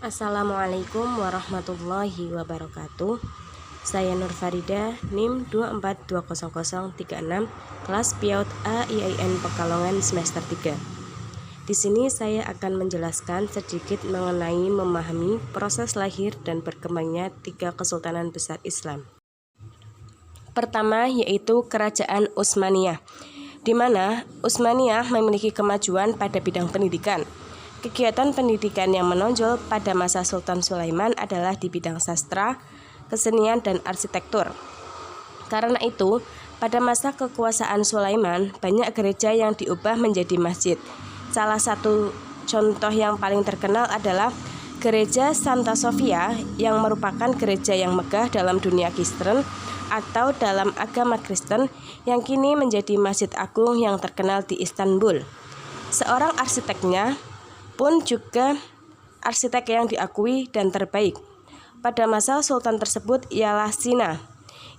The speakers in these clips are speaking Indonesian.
Assalamualaikum warahmatullahi wabarakatuh. Saya Nur Farida, NIM 2420036, kelas PIAUD A IAIN Pekalongan semester 3. Di sini saya akan menjelaskan sedikit mengenai memahami proses lahir dan berkembangnya 3 kesultanan besar Islam. Pertama yaitu Kerajaan Utsmaniyah, di mana Utsmaniyah memiliki kemajuan pada bidang pendidikan. Kegiatan pendidikan yang menonjol pada masa Sultan Sulaiman adalah di bidang sastra, kesenian, dan arsitektur. Karena itu, pada masa kekuasaan Sulaiman, banyak gereja yang diubah menjadi masjid. Salah satu contoh yang paling terkenal adalah Gereja Santa Sofia, yang merupakan gereja yang megah dalam dunia Kristen atau dalam agama Kristen, yang kini menjadi masjid agung yang terkenal di Istanbul. Seorang arsiteknya pun juga arsitek yang diakui dan terbaik. Pada masa sultan tersebut ialah Sina.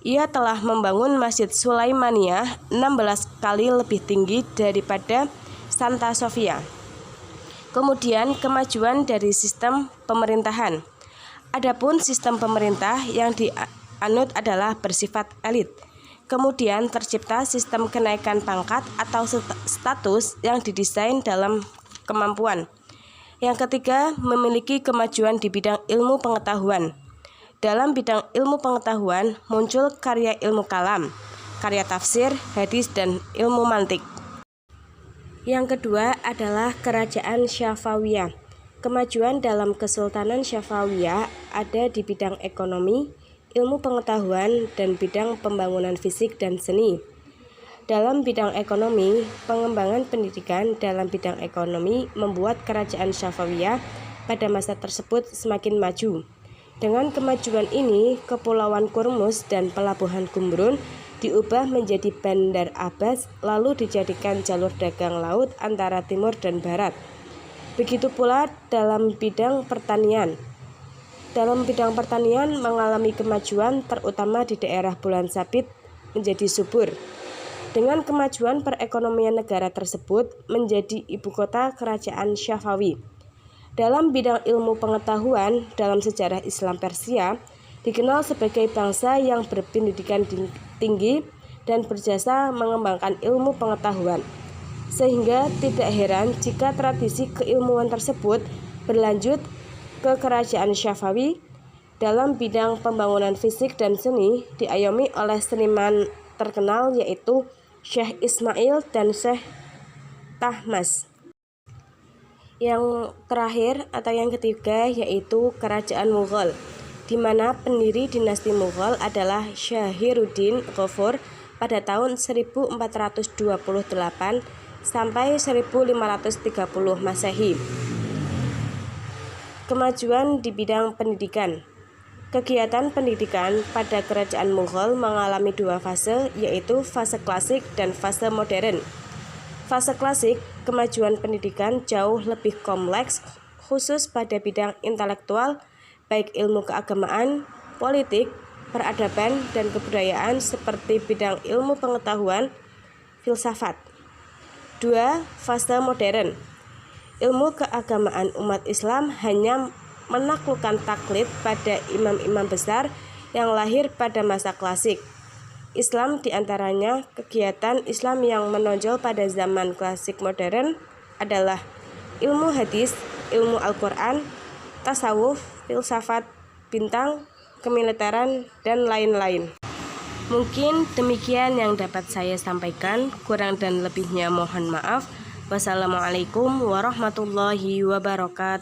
Ia telah membangun Masjid Sulaimaniyah 16 kali lebih tinggi daripada Santa Sofia. Kemudian kemajuan dari sistem pemerintahan. Adapun sistem pemerintah yang dianut adalah bersifat elit. Kemudian tercipta sistem kenaikan pangkat atau status yang didesain dalam kemampuan. Yang ketiga, memiliki kemajuan di bidang ilmu pengetahuan. Dalam bidang ilmu pengetahuan muncul karya ilmu kalam, karya tafsir, hadis, dan ilmu mantik. Yang kedua adalah Kerajaan Syafawiyah. Kemajuan dalam Kesultanan Syafawiyah ada di bidang ekonomi, ilmu pengetahuan, dan bidang pembangunan fisik dan seni. Dalam bidang ekonomi, pengembangan pendidikan dalam bidang ekonomi membuat Kerajaan Syafawiyah pada masa tersebut semakin maju. Dengan kemajuan ini, Kepulauan Kurmus dan Pelabuhan Gumbrun diubah menjadi Bandar Abbas, lalu dijadikan jalur dagang laut antara timur dan barat. Begitu pula dalam bidang pertanian. Dalam bidang pertanian mengalami kemajuan terutama di daerah Bulan Sabit menjadi subur. Dengan kemajuan perekonomian negara tersebut menjadi ibu kota Kerajaan Syafawi. Dalam bidang ilmu pengetahuan, dalam sejarah Islam Persia, dikenal sebagai bangsa yang berpendidikan tinggi dan berjasa mengembangkan ilmu pengetahuan. Sehingga tidak heran jika tradisi keilmuan tersebut berlanjut ke Kerajaan Syafawi. Dalam bidang pembangunan fisik dan seni diayomi oleh seniman terkenal yaitu Syekh Ismail dan Syekh Tahmas. Yang terakhir atau yang ketiga yaitu Kerajaan Mughal, di mana pendiri dinasti Mughal adalah Shahiruddin Ghaffur pada tahun 1428 sampai 1530 Masehi. Kemajuan di bidang pendidikan. Kegiatan pendidikan pada Kerajaan Mughal mengalami 2 fase, yaitu fase klasik dan fase modern. Fase klasik, kemajuan pendidikan jauh lebih kompleks, khusus pada bidang intelektual, baik ilmu keagamaan, politik, peradaban, dan kebudayaan seperti bidang ilmu pengetahuan, filsafat. 2. Fase modern. Ilmu keagamaan umat Islam hanya menaklukkan taklid pada imam-imam besar yang lahir pada masa klasik. Islam diantaranya kegiatan Islam yang menonjol pada zaman klasik modern adalah ilmu hadis, ilmu Al-Quran, tasawuf, filsafat, bintang, kemiliteran, dan lain-lain. Mungkin demikian yang dapat saya sampaikan, kurang dan lebihnya mohon maaf. Wassalamualaikum warahmatullahi wabarakatuh.